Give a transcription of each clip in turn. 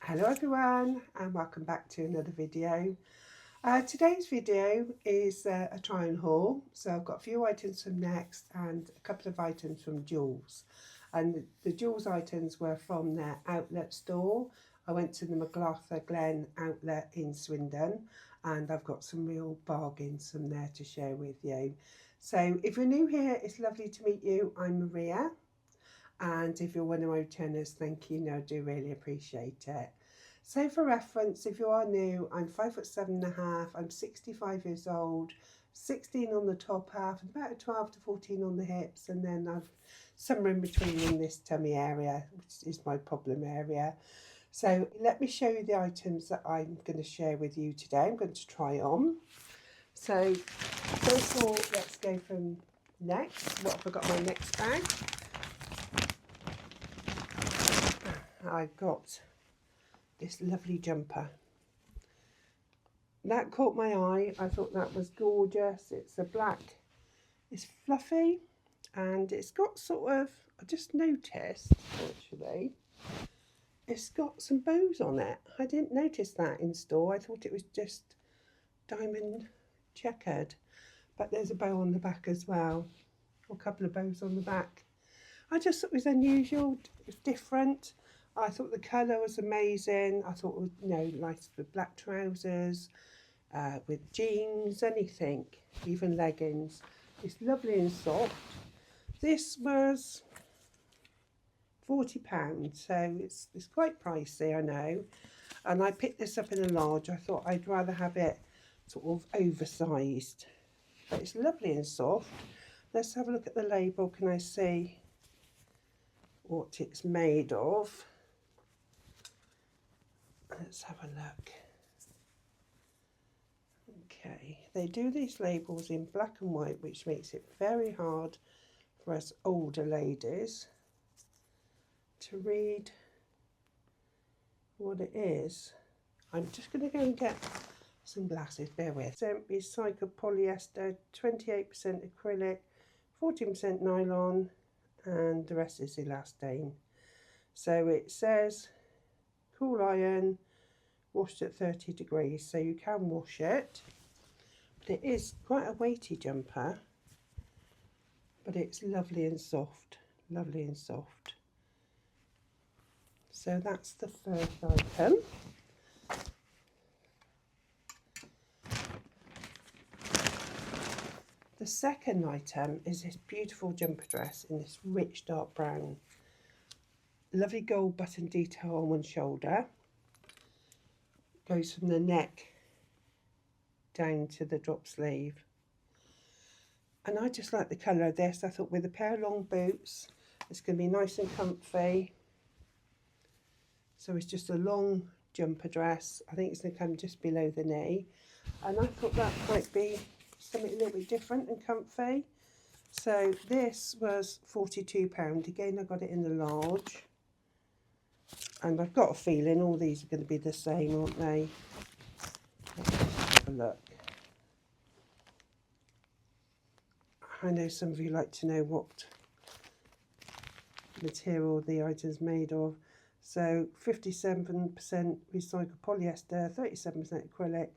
Hello everyone and welcome back to another video. Today's video is a try and haul. So I've got a few items from Next and a couple of items from Joules. And the Joules items were from their outlet store. I went to the McLaughlin Glen outlet in Swindon and I've got some real bargains from there to share with you. So if you're new here, it's lovely to meet you. I'm Maria. And if you're one of my returners, thank you. No, I do really appreciate it. So for reference, if you are new, I'm 5'7.5", I'm 65 years old, 16 on the top half, and about 12 to 14 on the hips, and then I've somewhere in between in this tummy area, which is my problem area. So let me show you the items that I'm going to share with you today. I'm going to try on. So first of all, let's go from Next. What have I got in my Next bag? I've got this lovely jumper. That caught my eye. I thought that was gorgeous. It's a black, it's fluffy, and it's got sort of, I just noticed actually, it's got some bows on it. I didn't notice that in store. I thought it was just diamond checkered, but there's a bow on the back as well, or a couple of bows on the back. I just thought it was unusual, it was different. I thought the colour was amazing. I thought it was, nice with black trousers, with jeans, anything, even leggings. It's lovely and soft. This was £40, so it's quite pricey, I know. And I picked this up in a large. I thought I'd rather have it sort of oversized. But it's lovely and soft. Let's have a look at the label. Can I see what it's made of? Let's have a look. Okay, they do these labels in black and white, which makes it very hard for us older ladies to read what it is. I'm just going to go and get some glasses, bear with. Recycled polyester, 28% acrylic, 14% nylon, and the rest is elastane. So it says cool iron, washed at 30 degrees, so you can wash it. But it is quite a weighty jumper, but it's lovely and soft, lovely and soft. So that's the first item. The second item is this beautiful jumper dress in this rich dark brown. Lovely gold button detail on one shoulder. Goes from the neck down to the drop sleeve. And I just like the colour of this. I thought with a pair of long boots, it's going to be nice and comfy. So it's just a long jumper dress. I think it's going to come just below the knee. And I thought that might be something a little bit different and comfy. So this was £42. Again, I got it in the large. And I've got a feeling all these are going to be the same, aren't they? Let's have a look. I know some of you like to know what material the item's made of. So 57% recycled polyester, 37% acrylic,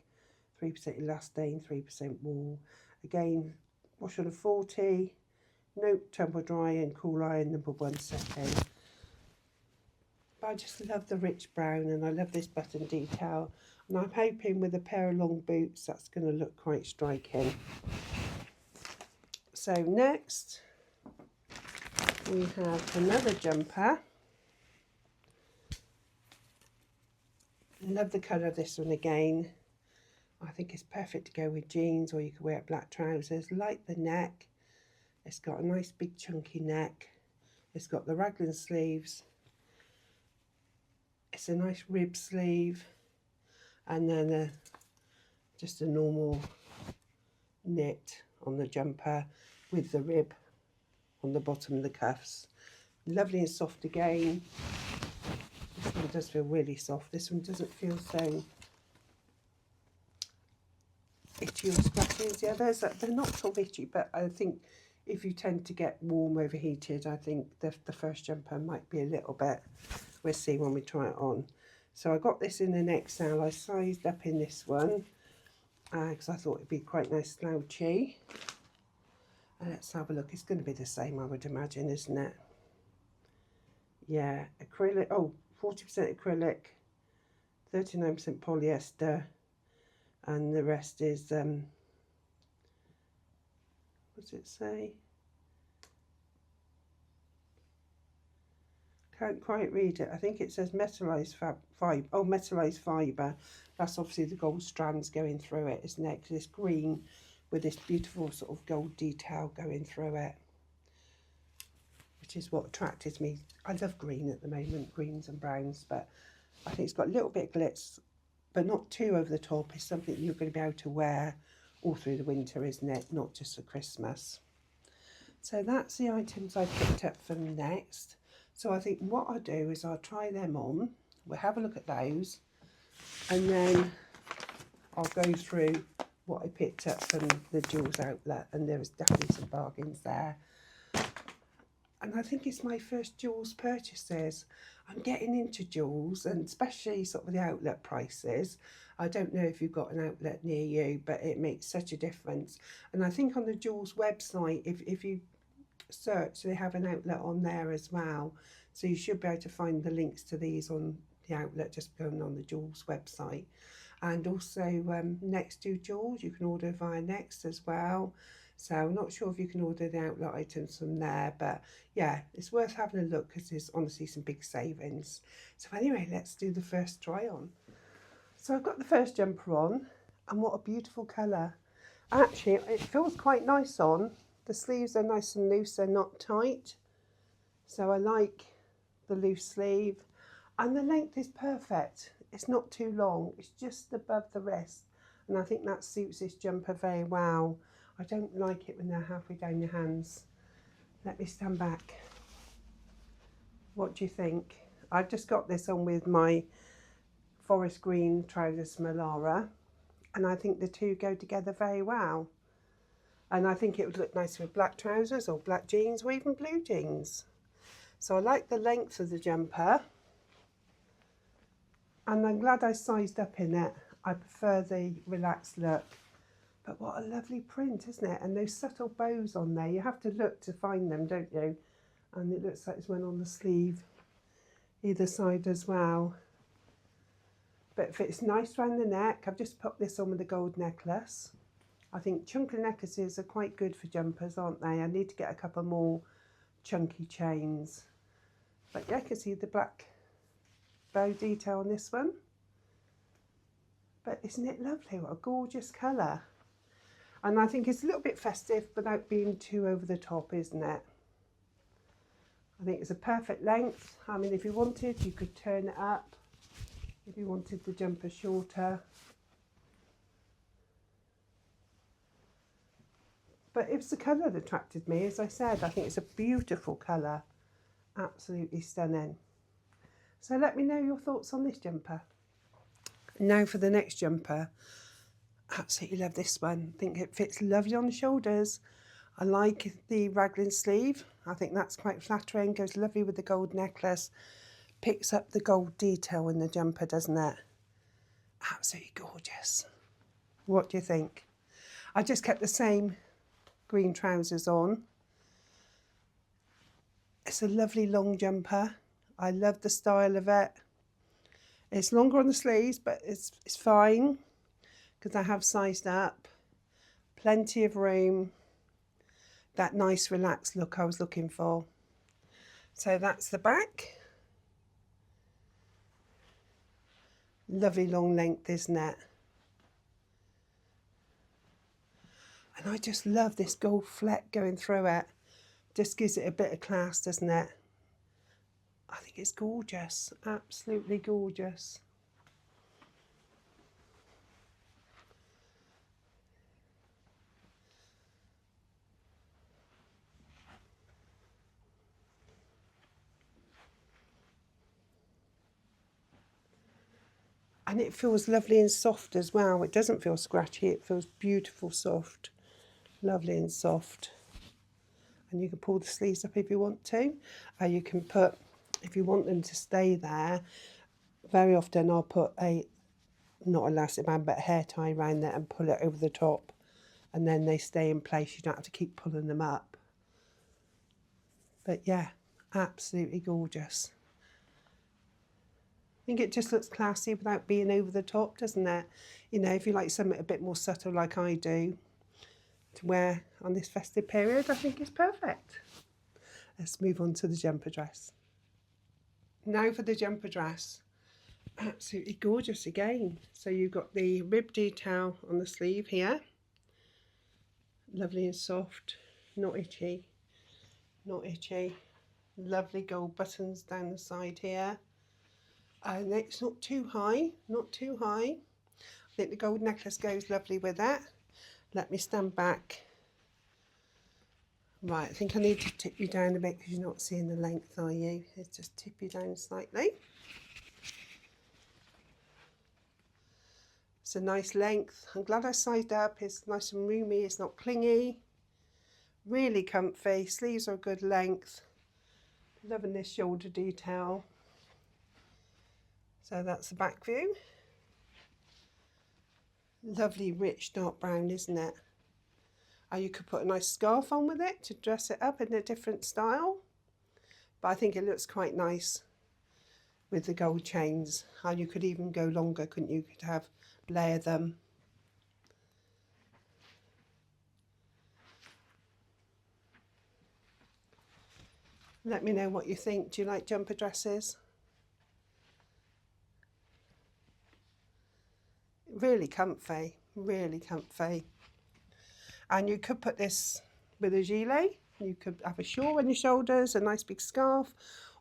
3% elastane, 3% wool. Again, wash on a 40, no tumble dry and cool iron #1 setting. But I just love the rich brown and I love this button detail. And I'm hoping with a pair of long boots that's going to look quite striking. So next we have another jumper. Love the colour of this one again. I think it's perfect to go with jeans, or you could wear black trousers. Like the neck. It's got a nice big chunky neck. It's got the raglan sleeves. It's a nice rib sleeve, and then just a normal knit on the jumper with the rib on the bottom of the cuffs. Lovely and soft again. This one does feel really soft. This one doesn't feel so itchy or scratchy as the others. They're not sort of itchy, but I think if you tend to get warm overheated, I think the first jumper might be a little bit. We'll see when we try it on. So I got this in an XL. I sized up in this one because I thought it'd be quite nice slouchy. And let's have a look. It's going to be the same, I would imagine, isn't it? Yeah, acrylic. Oh, 40% acrylic, 39% polyester, and the rest is what's it say? Can't quite read it. I think it says metallized fibre. Oh, metallized fibre. That's obviously the gold strands going through it, isn't it? 'Cause it's green with this beautiful sort of gold detail going through it, which is what attracted me. I love green at the moment, greens and browns, but I think it's got a little bit of glitz, but not too over the top. It's something you're going to be able to wear all through the winter, isn't it? Not just for Christmas. So that's the items I picked up from Next. So I think what I'll do is I'll try them on. We'll have a look at those, and then I'll go through what I picked up from the Joules outlet, and there was definitely some bargains there. And I think it's my first Joules purchases. I'm getting into Joules, and especially sort of the outlet prices. I don't know if you've got an outlet near you, but it makes such a difference. And I think on the Joules website, if you search, they have an outlet on there as well. So you should be able to find the links to these on the outlet, just going on the Joules website. And also Next and Joules, you can order via Next as well. So I'm not sure if you can order the outlet items from there, but yeah, it's worth having a look because there's honestly some big savings. So anyway, let's do the first try on. So I've got the first jumper on, and what a beautiful colour. Actually, it feels quite nice on. The sleeves are nice and loose, they're not tight. So I like the loose sleeve, and the length is perfect. It's not too long, it's just above the wrist, and I think that suits this jumper very well. I don't like it when they're halfway down your hands. Let me stand back. What do you think? I've just got this on with my forest green trousers from Alara, and I think the two go together very well. And I think it would look nice with black trousers or black jeans or even blue jeans. So I like the length of the jumper, and I'm glad I sized up in it. I prefer the relaxed look. But what a lovely print, isn't it? And those subtle bows on there, you have to look to find them, don't you? And it looks like there's one on the sleeve, either side as well. But it fits nice around the neck. I've just put this on with a gold necklace. I think chunky necklaces are quite good for jumpers, aren't they? I need to get a couple more chunky chains. But yeah, I can see the black bow detail on this one. But isn't it lovely? What a gorgeous colour. And I think it's a little bit festive without being too over the top, isn't it? I think it's a perfect length. I mean, if you wanted, you could turn it up. If you wanted the jumper shorter. But it was the colour that attracted me, as I said. I think it's a beautiful colour. Absolutely stunning. So let me know your thoughts on this jumper. Now for the next jumper. Absolutely love this one. I think it fits lovely on the shoulders. I like the raglan sleeve. I think that's quite flattering. Goes lovely with the gold necklace. Picks up the gold detail in the jumper, doesn't it? Absolutely gorgeous. What do you think? I just kept the same green trousers on. It's a lovely long jumper. I love the style of it. It's longer on the sleeves, but it's fine because I have sized up. Plenty of room. That nice relaxed look I was looking for. So that's the back. Lovely long length, isn't it? And I just love this gold fleck going through it. Just gives it a bit of class, doesn't it? I think it's gorgeous. Absolutely gorgeous. And it feels lovely and soft as well. It doesn't feel scratchy. It feels beautiful, soft. Lovely and soft. And you can pull the sleeves up if you want to. You can put, if you want them to stay there, very often I'll put not elastic band, but a hair tie around there and pull it over the top, and then they stay in place. You don't have to keep pulling them up. But yeah, absolutely gorgeous. I think it just looks classy without being over the top, doesn't it? You know, if you like something a bit more subtle like I do to wear on this festive period, I think it's perfect. Let's move on to the jumper dress. Now for the jumper dress. Absolutely gorgeous again. So you've got the rib detail on the sleeve here. Lovely and soft, not itchy, not itchy. Lovely gold buttons down the side here. And it's not too high, not too high. I think the gold necklace goes lovely with that. Let me stand back. Right, I think I need to tip you down a bit because you're not seeing the length, are you? Let's just tip you down slightly. It's a nice length. I'm glad I sized up. It's nice and roomy, it's not clingy. Really comfy, sleeves are a good length. Loving this shoulder detail. So that's the back view. Lovely rich dark brown, isn't it? You could put a nice scarf on with it to dress it up in a different style. But I think it looks quite nice with the gold chains. You could even go longer, couldn't you? You could have layer them. Let me know what you think. Do you like jumper dresses? Really comfy, really comfy. And you could put this with a gilet. You could have a shawl on your shoulders, a nice big scarf,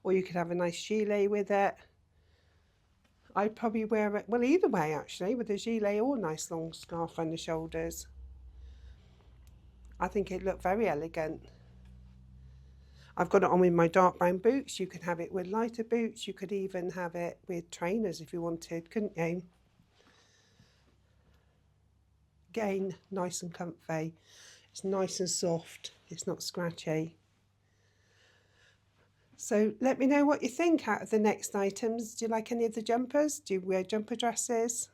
or you could have a nice gilet with it. I'd probably wear it, well, either way actually, with a gilet or a nice long scarf on the shoulders. I think it looked very elegant. I've got it on with my dark brown boots. You can have it with lighter boots. You could even have it with trainers if you wanted, couldn't you? Again, nice and comfy. It's nice and soft. It's not scratchy. So let me know what you think out of the next items. Do you like any of the jumpers? Do you wear jumper dresses?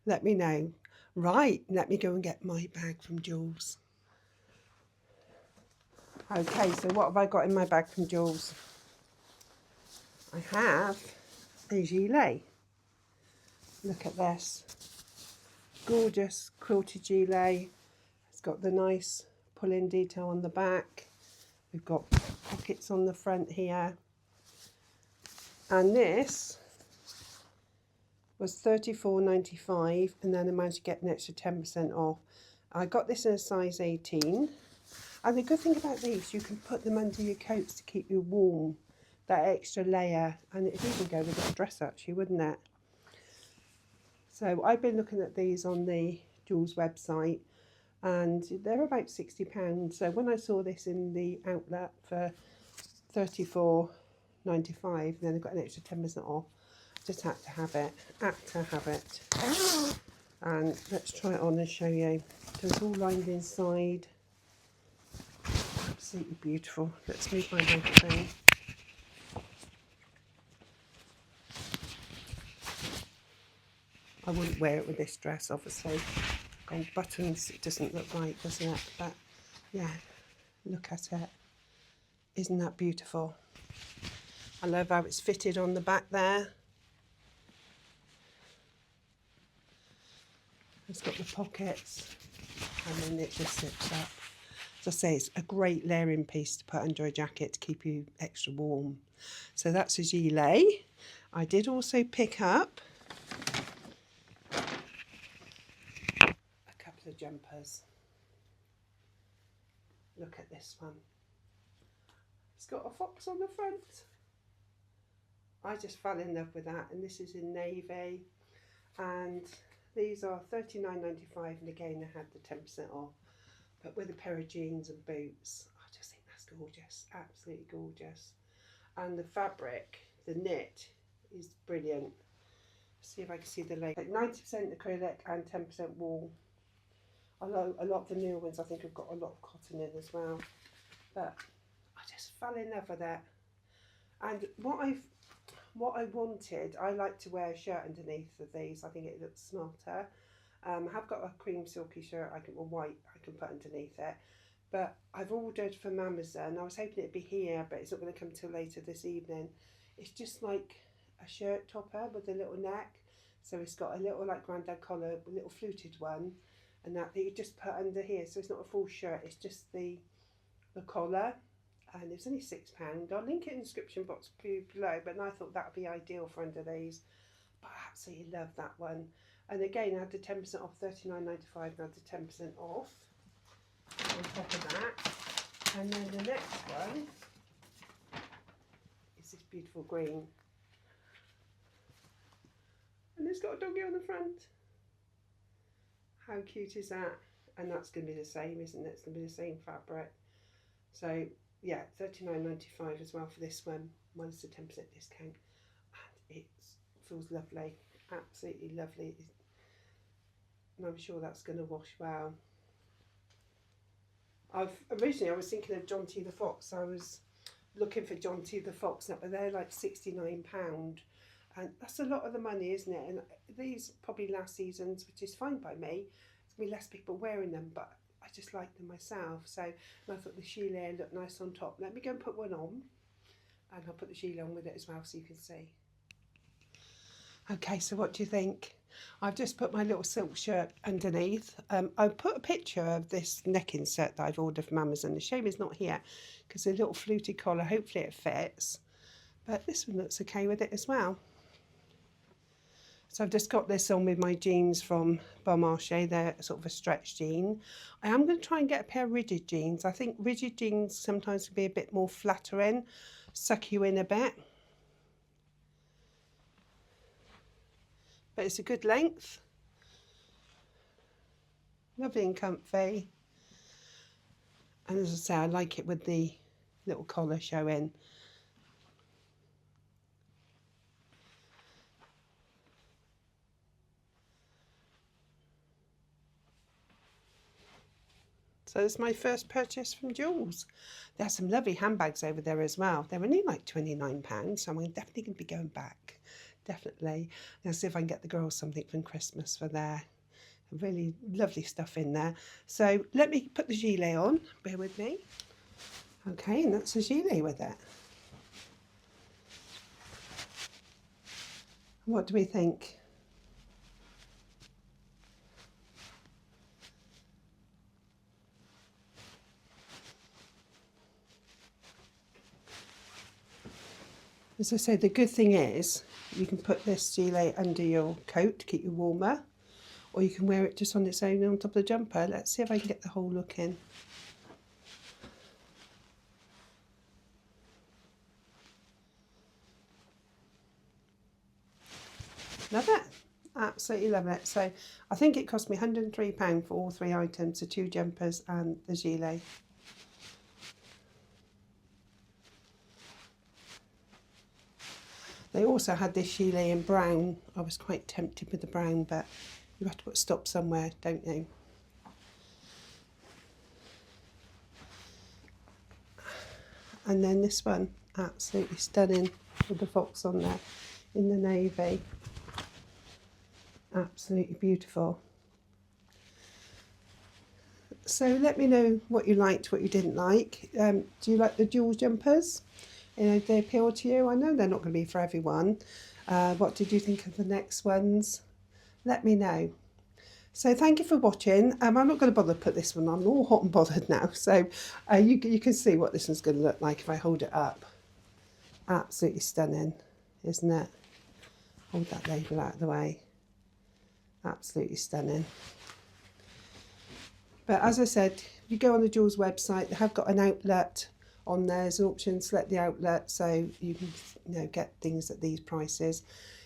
Let me know. Right, let me go and get my bag from Joules. Okay, so what have I got in my bag from Joules? I have a gilet. Look at this. Gorgeous quilted gilet. It's got the nice pull-in detail on the back. We've got pockets on the front here. And this was $34.95, and then I managed to get an extra 10% off. I got this in a size 18. And the good thing about these, you can put them under your coats to keep you warm. That extra layer, and it'd even go with this dress actually, wouldn't it? So I've been looking at these on the Joules website, and they're about £60. So when I saw this in the outlet for $34.95, then I got an extra 10% off. Just had to have it. And let's try it on and show you. So it's all lined inside. Absolutely beautiful. Let's move my microphone. I wouldn't wear it with this dress, obviously. Gold buttons, it doesn't look right, doesn't it? But yeah, look at it. Isn't that beautiful? I love how it's fitted on the back there. It's got the pockets, and then it just zips up. As I say, it's a great layering piece to put under a jacket to keep you extra warm. So that's a gilet. I did also pick up a couple of jumpers. Look at this one. It's got a fox on the front. I just fell in love with that, and this is in navy, and these are $39.95, and again I had the 10% off, but with a pair of jeans and boots. I just think that's gorgeous, absolutely gorgeous. And the fabric, the knit, is brilliant. See if I can see the leg. 90% acrylic and 10% wool. Although a lot of the newer ones I think have got a lot of cotton in as well, but I just fell in love with that. And what I've what I wanted, I like to wear a shirt underneath of these. I think it looks smarter. I have got a cream silky shirt, or white, I can put underneath it. But I've ordered from Amazon. I was hoping it'd be here, but it's not going to come till later this evening. It's just like a shirt topper with a little neck. So it's got a little like grandad collar, a little fluted one, and that you just put under here. So it's not a full shirt. It's just the collar, and it's only £6. I'll link it in the description box below. But I thought that would be ideal for under these. But I absolutely love that one. And again, I had the 10% off, $39.95, and I had the 10% off on top of that. And then the next one is this beautiful green. And it's got a doggy on the front. How cute is that? And that's going to be the same, isn't it? It's going to be the same fabric. So yeah, $39.95 as well for this one. One's the 10% discount. And it feels lovely, absolutely lovely. And I'm sure that's going to wash well. Originally I was thinking of John T the Fox. I was looking for John T the Fox, but they're like £69, and that's a lot of the money, isn't it? And these probably last seasons, which is fine by me. There's gonna be less people wearing them, but I just like them myself. So I thought the gilet looked nice on top. Let me go and put one on, and I'll put the gilet on with it as well so you can see. Okay, so what do you think? I've just put my little silk shirt underneath. I put a picture of this neck insert that I've ordered from Amazon. The shame it's not here because the little fluted collar, hopefully it fits. But this one looks okay with it as well. So I've just got this on with my jeans from Bon Marché. They're sort of a stretch jean. I am going to try and get a pair of rigid jeans. I think rigid jeans sometimes can be a bit more flattering, suck you in a bit. But it's a good length. Lovely and comfy. And as I say, I like it with the little collar showing. So it's my first purchase from Joules. There's some lovely handbags over there as well. They're only like £29, so I'm definitely going to be going back. Definitely. I'm going to see if I can get the girls something from Christmas for their really lovely stuff in there. So let me put the gilet on. Bear with me. Okay, and that's the gilet with it. What do we think? As I say, the good thing is you can put this gilet under your coat to keep you warmer, or you can wear it just on its own on top of the jumper. Let's see if I can get the whole look in. Love it. Absolutely love it. So I think it cost me £103 for all three items, the two jumpers and the gilet. They also had this gilet in brown. I was quite tempted with the brown, but you have to put a stop somewhere, don't you? And then this one, absolutely stunning, with the fox on there in the navy. Absolutely beautiful. So let me know what you liked, what you didn't like. Do you like the Joules jumpers? You know, they appeal to you? I know they're not going to be for everyone. What did you think of the next ones? Let me know. So thank you for watching. I'm not going to bother to put this one on. I'm all hot and bothered now. So you can see what this one's going to look like if I hold it up. Absolutely stunning, isn't it? Hold that label out of the way. Absolutely stunning. But as I said, if you go on the Joules website, they have got an outlet on there. There's an option, select the outlet, so you can get things at these prices.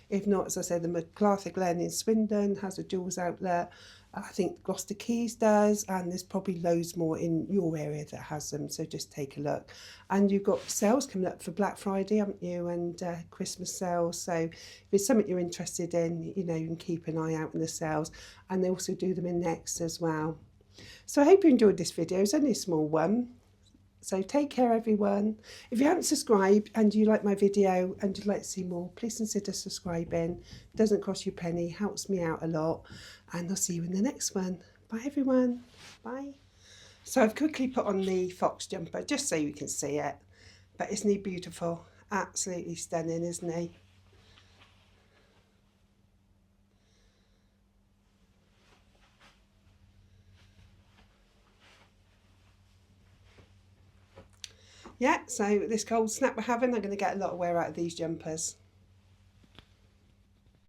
If not, as I said, the McClarthy Glen in Swindon has a Joules outlet. I think Gloucester Quays does, and there's probably loads more in your area that has them, so just take a look. And you've got sales coming up for Black Friday, haven't you, and Christmas sales. So if it's something you're interested in, you can keep an eye out in the sales. And they also do them in Next as well. So I hope you enjoyed this video. It's only a small one. So take care everyone. If you haven't subscribed and you like my video and you'd like to see more, please consider subscribing. It doesn't cost you a penny, helps me out a lot, and I'll see you in the next one. Bye everyone. Bye. So I've quickly put on the fox jumper just so you can see it. But isn't he beautiful? Absolutely stunning, isn't he? Yeah, so this cold snap we're having, I'm going to get a lot of wear out of these jumpers.